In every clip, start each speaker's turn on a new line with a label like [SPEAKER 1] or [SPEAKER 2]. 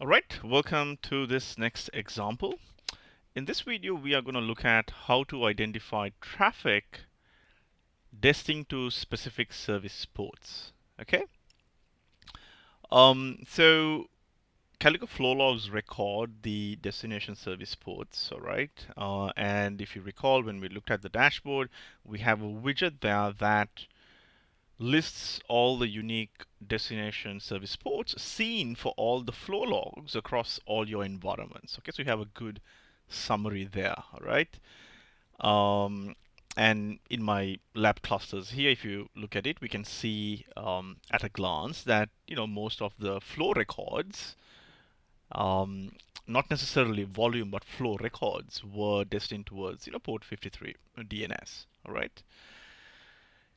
[SPEAKER 1] All right, welcome to this next example. In this video, we are going to look at how to identify traffic destined to specific service ports. Okay. So Calico flow logs record the destination service ports. All right. And if you recall, when we looked at the dashboard, we have a widget there that lists all the unique destination service ports seen for all the flow logs across all your environments. Okay, so you have a good summary there, all right? And in my lab clusters here, if you look at it, we can see at a glance that most of the flow records, not necessarily volume but flow records, were destined towards port 53 DNS. All right.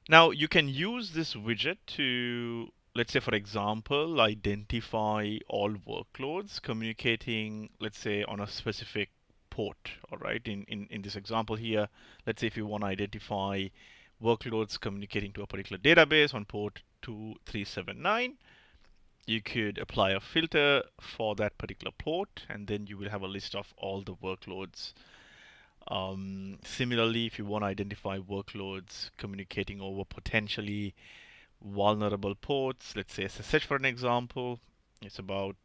[SPEAKER 1] Now you can use this widget to, let's say for example, identify all workloads communicating, let's say on a specific port. All right. In this example here, let's say if you want to identify workloads communicating to a particular database on port 2379, you could apply a filter for that particular port, and then you will have a list of all the workloads. Similarly, if you want to identify workloads communicating over potentially vulnerable ports, let's say SSH for an example, it's about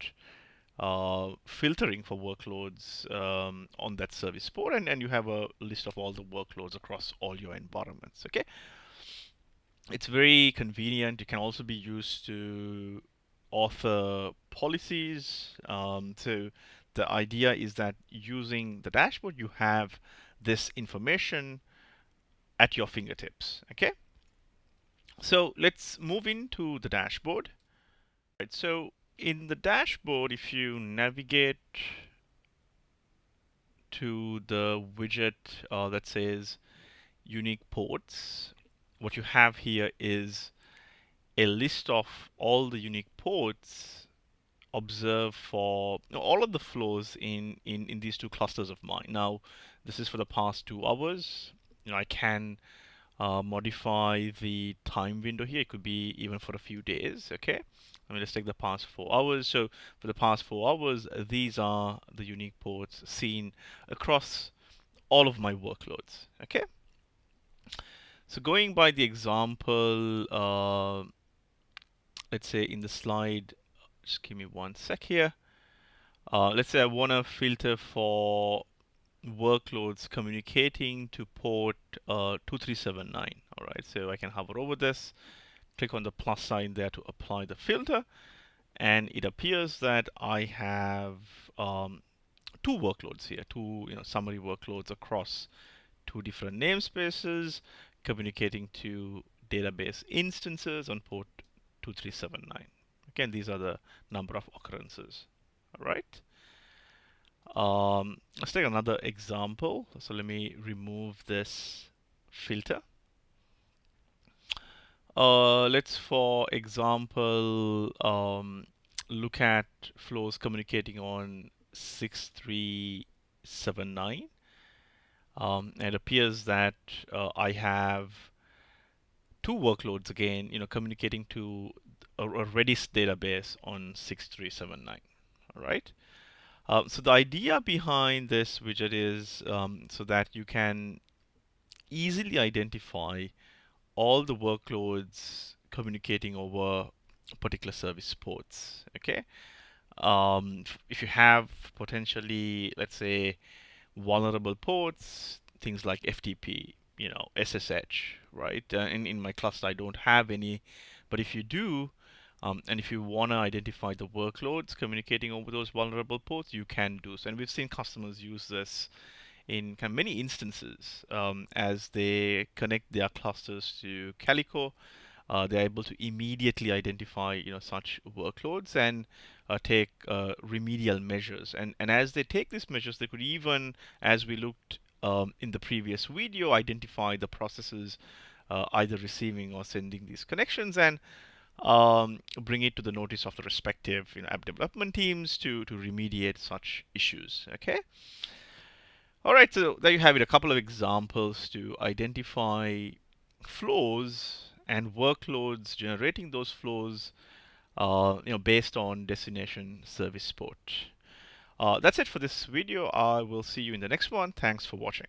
[SPEAKER 1] filtering for workloads on that service port, and you have a list of all the workloads across all your environments. Okay, it's very convenient. It can also be used to author policies. So the idea is that using the dashboard, you have this information at your fingertips. Okay, so let's move into the dashboard. Right, so in the dashboard, if you navigate to the widget that says unique ports, what you have here is a list of all the unique ports observed for all of the flows in these two clusters of mine. Now, this is for the past 2 hours. I can modify the time window here. It could be even for a few days. Okay. I mean, let's take the past 4 hours. So for the past 4 hours, these are the unique ports seen across all of my workloads. Okay. So going by the example, let's say in the slide, just give me 1 sec here. Let's say I want to filter for workloads communicating to port 2379. All right, so I can hover over this, click on the plus sign there to apply the filter, and it appears that I have 2 workloads here, 2 summary workloads across 2 different namespaces communicating to database instances on port 2379. Again, these are the number of occurrences. All right. Let's take another example. So let me remove this filter. Let's, for example, look at flows communicating on 6379. It appears that I have 2 workloads again, communicating to a Redis database on 6379. All right. So the idea behind this widget is so that you can easily identify all the workloads communicating over particular service ports. Okay. If you have potentially, let's say, vulnerable ports, things like FTP, SSH, right? In my cluster, I don't have any, but if you do, and if you want to identify the workloads communicating over those vulnerable ports, you can do so. And we've seen customers use this in kind of many instances as they connect their clusters to Calico. They're able to immediately identify such workloads and take remedial measures. And as they take these measures, they could even, as we looked in the previous video, identify the processes either receiving or sending these connections, and bring it to the notice of the respective app development teams to remediate such issues. Okay. All right. So there you have it. A couple of examples to identify flows and workloads generating those flows based on destination service port. That's it for this video. I will see you in the next one. Thanks for watching.